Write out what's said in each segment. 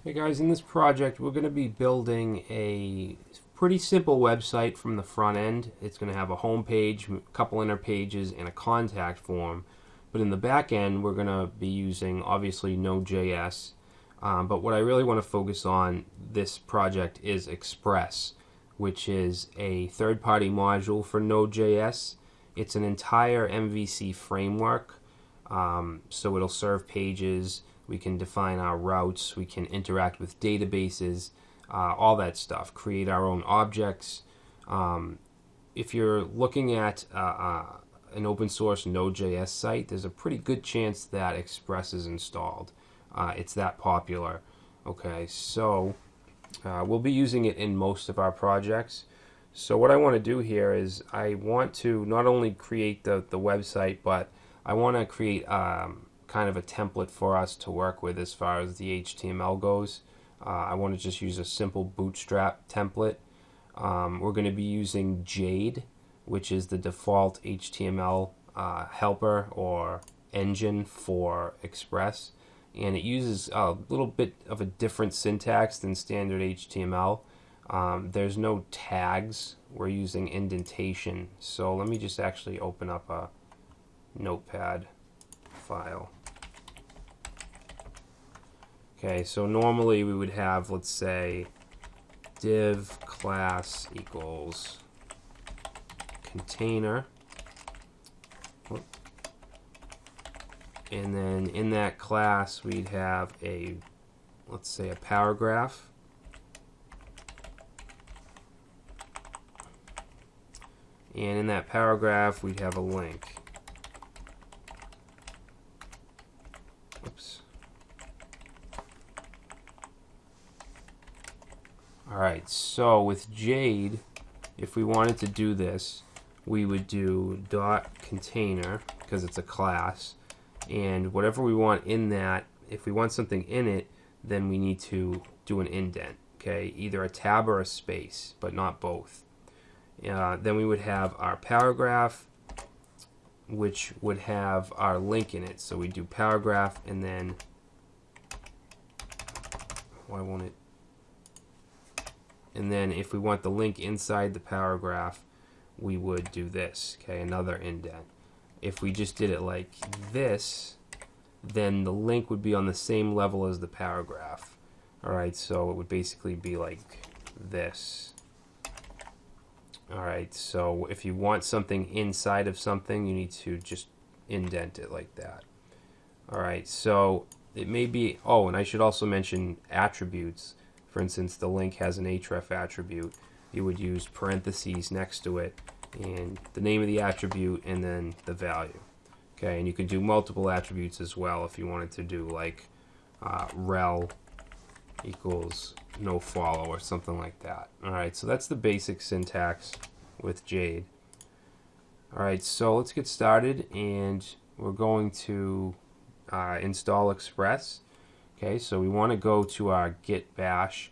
Hey guys, in this project we're going to be building a pretty simple website from the front end. It's going to have a home page, a couple inner pages, and a contact form. But in the back end we're going to be using obviously Node.js. But what I really want to focus on this project is Express, which is a third-party module for Node.js. It's an entire MVC framework, so it'll serve pages. We can define our routes, we can interact with databases, all that stuff, create our own objects. If you're looking at an open source Node.js site, there's a pretty good chance that Express is installed. It's that popular. Okay, so we'll be using it in most of our projects. So what I want to do here is I want to not only create the website, but I want to create kind of a template for us to work with as far as the HTML goes. I want to just use a simple bootstrap template. We're going to be using Jade, which is the default HTML helper or engine for Express, and it uses a little bit of a different syntax than standard HTML. There's no tags, we're using indentation. So let me just actually open up a notepad file. Okay, so normally we would have, let's say, div class equals container, and then in that class we'd have a, let's say, a paragraph, and in that paragraph we'd have a link. Oops. Alright, so with Jade, if we wanted to do this, we would do dot container, because it's a class, and whatever we want in that, if we want something in it, then we need to do an indent, okay? Either a tab or a space, but not both. Then we would have our paragraph, which would have our link in it. So we do paragraph, and then, why won't it? And then if we want the link inside the paragraph, we would do this, okay, another indent. If we just did it like this, then the link would be on the same level as the paragraph. Alright, so it would basically be like this. Alright, so if you want something inside of something, you need to just indent it like that. Alright, so it may be, oh, and I should also mention attributes. For instance, the link has an href attribute. You would use parentheses next to it, and the name of the attribute, and then the value. Okay, and you could do multiple attributes as well if you wanted to do like rel equals no follow or something like that. Alright, so that's the basic syntax with Jade. Alright, so let's get started, and we're going to install Express. Okay, so we want to go to our git bash.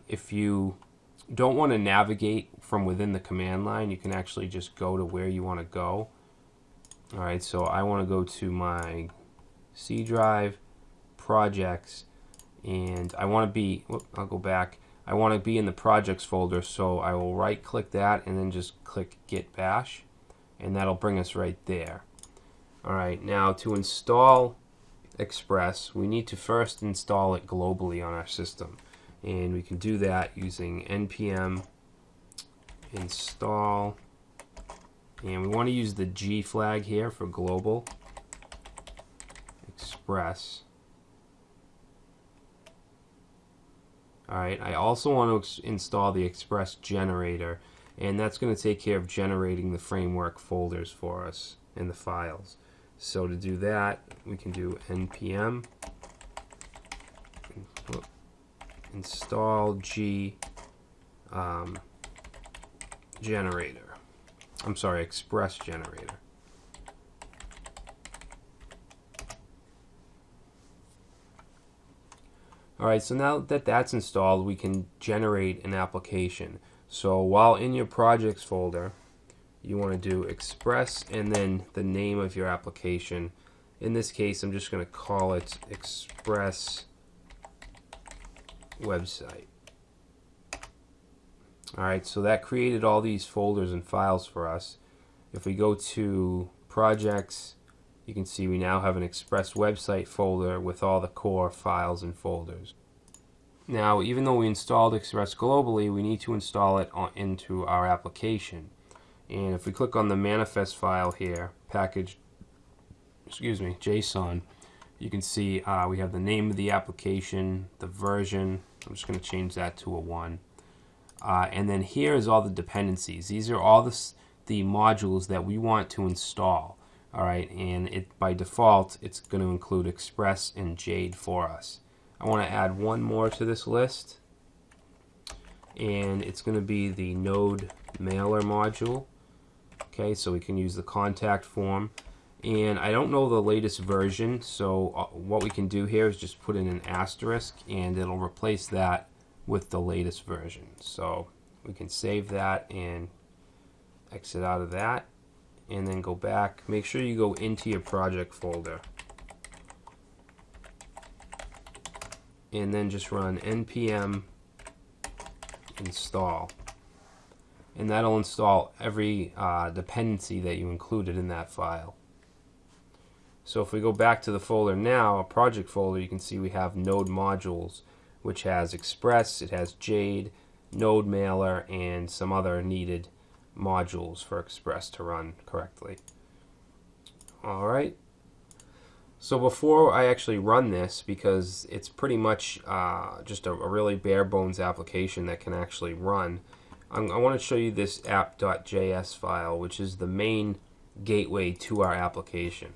If you don't want to navigate from within the command line, you can actually just go to where you want to go. Alright, so I want to go to my C drive, projects, and I want to be, I'll go back, I want to be in the projects folder, so I will right click that and then just click git bash, and that'll bring us right there. Alright, now to install Express, we need to first install it globally on our system, and we can do that using npm install, and we want to use the G flag here for global Express. Alright, I also want to install the Express generator, and that's going to take care of generating the framework folders for us in the files. So to do that, we can do npm install G generator. I'm sorry, Express generator. Alright, so now that that's installed, we can generate an application. So while in your projects folder, you want to do Express and then the name of your application. In this case, I'm just going to call it Express website. Alright, so that created all these folders and files for us. If we go to projects, you can see we now have an Express website folder with all the core files and folders. Now, even though we installed Express globally, we need to install it into our application. And if we click on the manifest file here, JSON, you can see we have the name of the application, the version. I'm just going to change that to a 1. And then here is all the dependencies. These are all the modules that we want to install. All right, and by default, it's going to include Express and Jade for us. I want to add one more to this list, and it's going to be the Node Mailer module. Okay, so we can use the contact form. And I don't know the latest version, so what we can do here is just put in an asterisk, and it'll replace that with the latest version. So we can save that and exit out of that, and then go back. Make sure you go into your project folder, and then just run npm install, and that'll install every dependency that you included in that file. So if we go back to the folder now, a project folder, you can see we have Node modules, which has Express, it has Jade, Node Mailer, and some other needed modules for Express to run correctly. Alright, so before I actually run this, because it's pretty much just a really bare bones application that can actually run, I want to show you this app.js file, which is the main gateway to our application.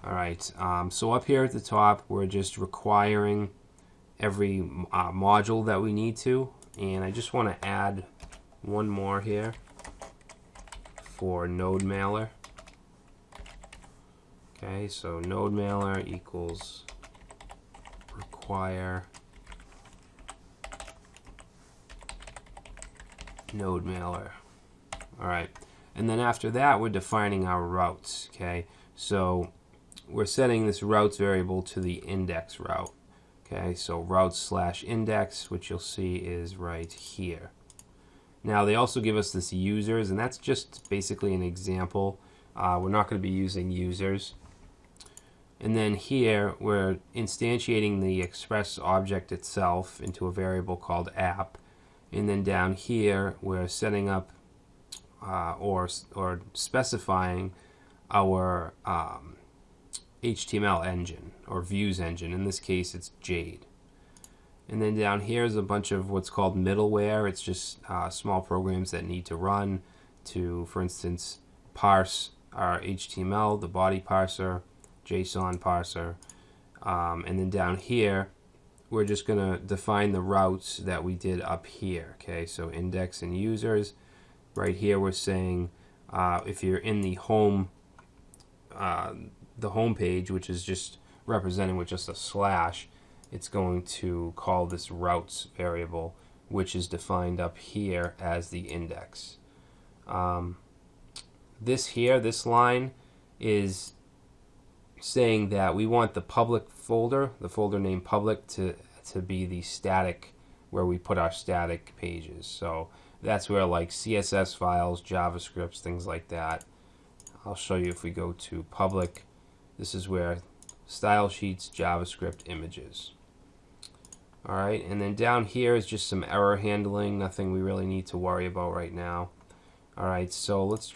Alright, so up here at the top, we're just requiring every module that we need to, and I just want to add one more here for Node Mailer. Okay, so Node Mailer equals require Node Mailer. Alright, and then after that we're defining our routes. Okay, so we're setting this routes variable to the index route. Okay, so routes/index, which you'll see is right here. Now they also give us this users, and that's just basically an example. We're not going to be using users. And then here we're instantiating the Express object itself into a variable called app. And then down here we're setting up or specifying our HTML engine or views engine. In this case it's Jade. And then down here is a bunch of what's called middleware. It's just small programs that need to run to, for instance, parse our HTML, the body parser, JSON parser, and then down here we're just going to define the routes that we did up here. Okay, so index and users. Right here we're saying if you're in the home page, which is just represented with just a slash, it's going to call this routes variable, which is defined up here as the index. This line is saying that we want the public folder, the folder name public, to be the static, where we put our static pages. So that's where like CSS files, JavaScripts, things like that. I'll show you if we go to public. This is where style sheets, JavaScript, images. Alright, and then down here is just some error handling, nothing we really need to worry about right now. Alright, so let's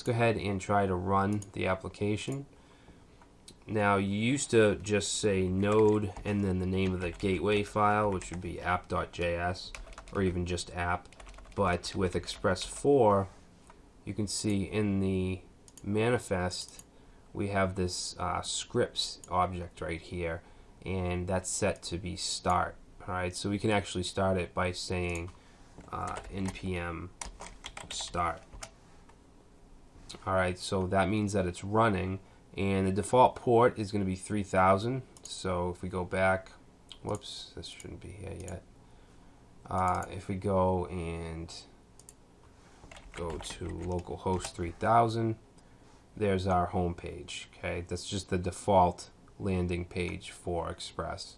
go ahead and try to run the application. Now you used to just say node and then the name of the gateway file, which would be app.js or even just app, but with Express 4 you can see in the manifest we have this scripts object right here, and that's set to be start. Alright, so we can actually start it by saying npm start. Alright, so that means that it's running, and the default port is going to be 3000. So if we go back, whoops, this shouldn't be here yet. If we go and go to localhost 3000, there's our home page. Okay, that's just the default landing page for Express.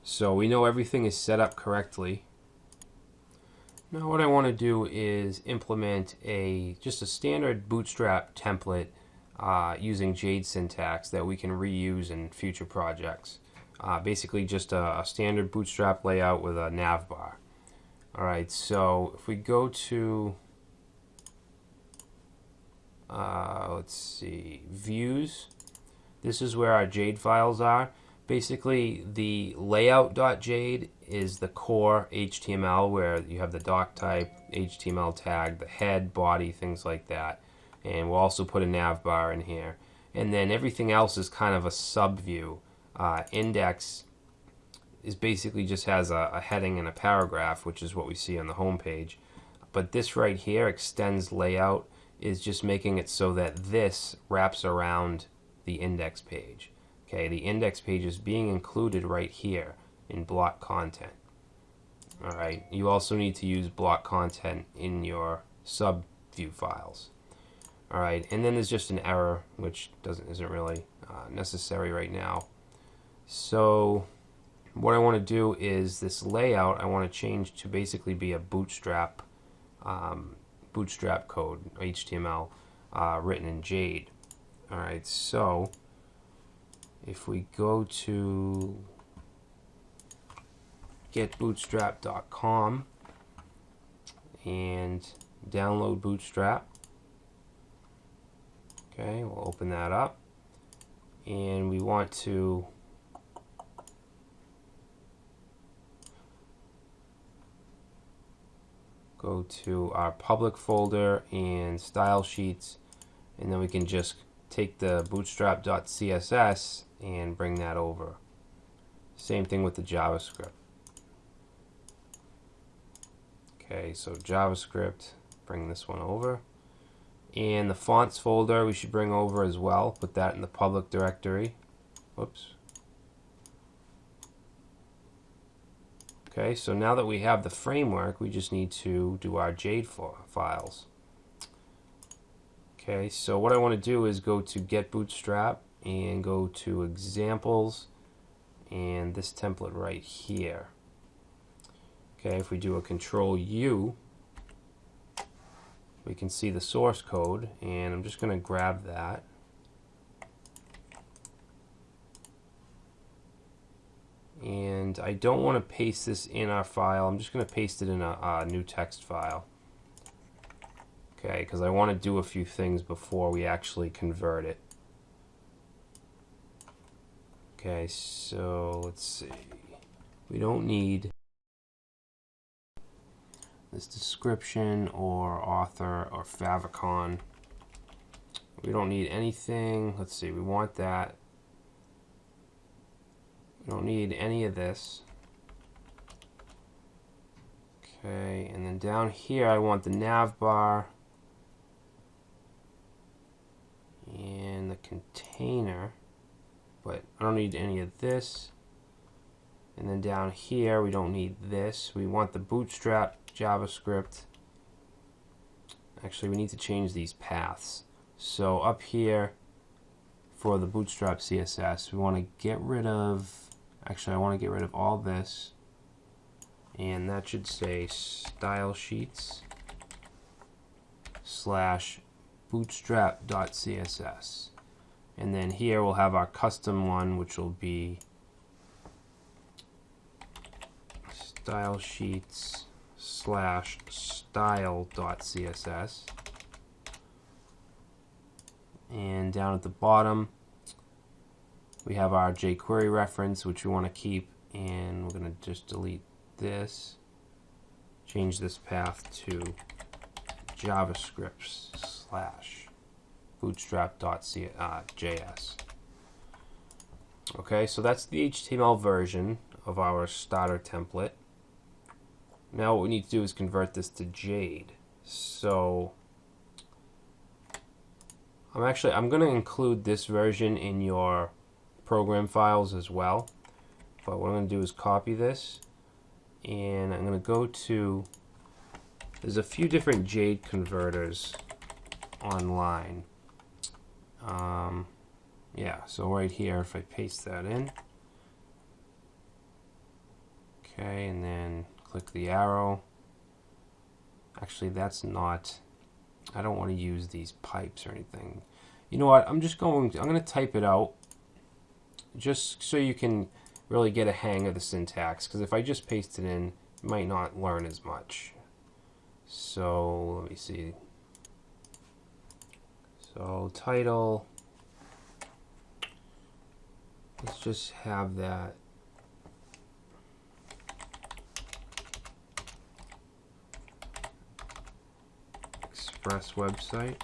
So we know everything is set up correctly. Now what I want to do is implement just a standard Bootstrap template using Jade syntax that we can reuse in future projects. Basically just a standard Bootstrap layout with a nav bar. Alright, so if we go to let's see, views, this is where our Jade files are. Basically, the layout.jade is the core HTML where you have the doc type, HTML tag, the head, body, things like that. And we'll also put a nav bar in here. And then everything else is kind of a subview. Index is basically just has a heading and a paragraph, which is what we see on the home page. But this right here, extends layout, is just making it so that this wraps around the index page. Okay, the index page is being included right here in block content. Alright, you also need to use block content in your subview files. Alright, and then there's just an error, which isn't really necessary right now. So what I want to do is this layout I want to change to basically be a Bootstrap Bootstrap code, HTML, written in Jade. Alright, so if we go to getbootstrap.com and download Bootstrap, okay, we'll open that up, and we want to go to our public folder and style sheets, and then we can just take the bootstrap.css and bring that over. Same thing with the JavaScript. Okay, so JavaScript, bring this one over. And the fonts folder we should bring over as well. Put that in the public directory. Whoops. Okay, so now that we have the framework, we just need to do our Jade files. Okay, so what I want to do is go to Get Bootstrap and go to Examples and this template right here. Okay, if we do a Control U, we can see the source code, and I'm just going to grab that. And I don't want to paste this in our file. I'm just going to paste it in a new text file. Okay, because I want to do a few things before we actually convert it. Okay, so let's see. We don't need this description or author or favicon. We don't need anything. Let's see, we want that. We don't need any of this. Okay, and then down here I want the nav bar and the container, but I don't need any of this. And then down here we don't need this. We want the Bootstrap JavaScript. Actually, we need to change these paths. So up here for the Bootstrap CSS, we want to get rid of, actually I want to get rid of all this, and that should say style sheets / bootstrap.css. And then here we'll have our custom one, which will be style sheets / style.css. And down at the bottom we have our jQuery reference, which we want to keep, and we're going to just delete this, change this path to JavaScript / bootstrap.js. Okay, so that's the HTML version of our starter template. Now what we need to do is convert this to Jade. So I'm going to include this version in your program files as well. But what I'm going to do is copy this, and I'm going to go to, there's a few different Jade converters online. Yeah, so right here, if I paste that in, Okay, and then click the arrow. Actually, that's not, I don't want to use these pipes or anything. You know what, I'm going to type it out just so you can really get a hang of the syntax, because if I just paste it in, you might not learn as much. So let me see. So title, let's just have that Express website.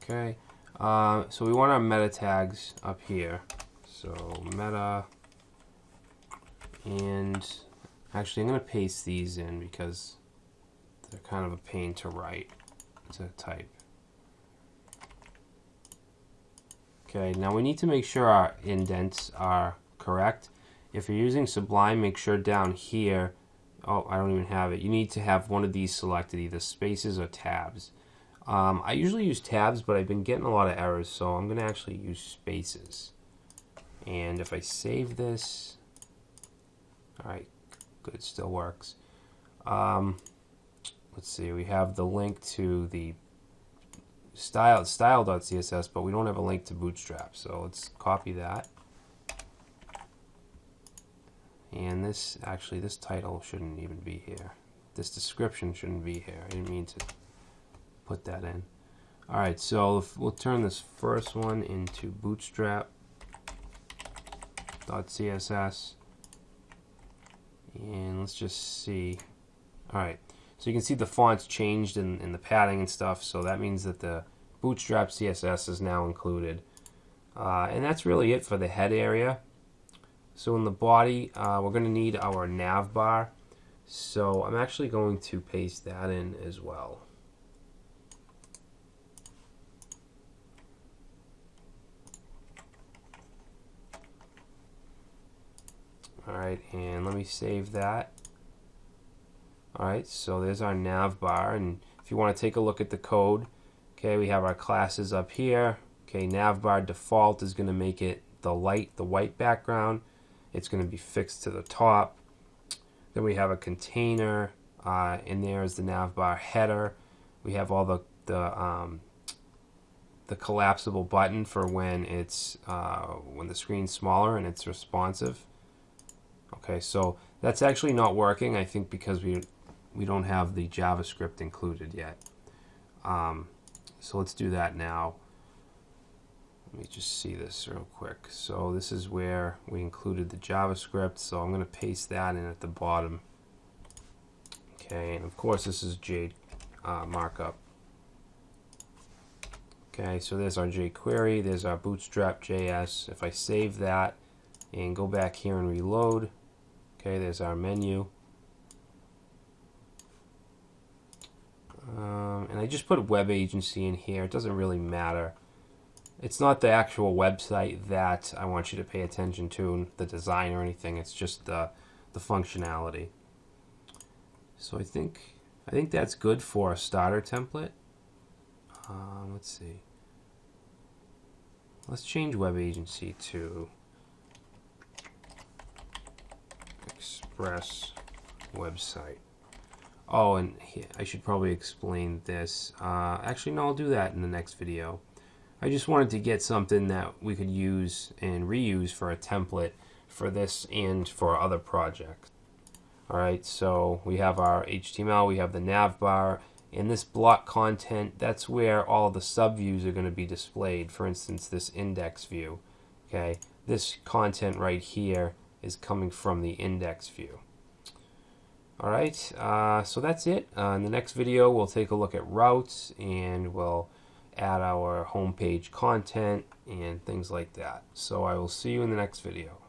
Okay, so we want our meta tags up here. So meta, and actually I'm going to paste these in because they're kind of a pain to type. Okay, now we need to make sure our indents are correct. If you're using Sublime, make sure down here, oh, I don't even have it, you need to have one of these selected, either spaces or tabs. I usually use tabs, but I've been getting a lot of errors, so I'm going to actually use spaces. And if I save this, alright, good, still works. Let's see, we have the link to the style.css, but we don't have a link to Bootstrap, so let's copy that. And this title shouldn't even be here. This description shouldn't be here. I didn't mean to put that in. Alright, so we'll turn this first one into bootstrap.css. And let's just see. Alright, so you can see the font's changed in the padding and stuff, so that means that the Bootstrap CSS is now included. And that's really it for the head area. So in the body, we're going to need our nav bar. So I'm actually going to paste that in as well. Alright, and let me save that. Alright, so there's our nav bar, and if you want to take a look at the code, okay, we have our classes up here. Okay, nav bar default is going to make it the white background. It's going to be fixed to the top. Then we have a container, and there is the nav bar header. We have all the collapsible button for when it's when the screen's smaller and it's responsive. Okay, so that's actually not working, I think, because we don't have the JavaScript included yet. So let's do that now. Let me just see this real quick. So this is where we included the JavaScript, so I'm going to paste that in at the bottom. Okay, and of course this is markup. Okay, so there's our jQuery, there's our Bootstrap.js. If I save that and go back here and reload, okay, there's our menu. And I just put web agency in here. It doesn't really matter. It's not the actual website that I want you to pay attention to, the design or anything. It's just the functionality. So I think that's good for a starter template. Let's see. Let's change web agency to Express website. Oh, and I should probably explain this. Actually, no, I'll do that in the next video. I just wanted to get something that we could use and reuse for a template for this and for other projects. Alright, so we have our HTML, we have the nav bar, and this block content, that's where all of the subviews are going to be displayed. For instance, this index view. Okay, this content right here is coming from the index view. Alright, so that's it. In the next video, we'll take a look at routes, and we'll add our homepage content and things like that. So I will see you in the next video.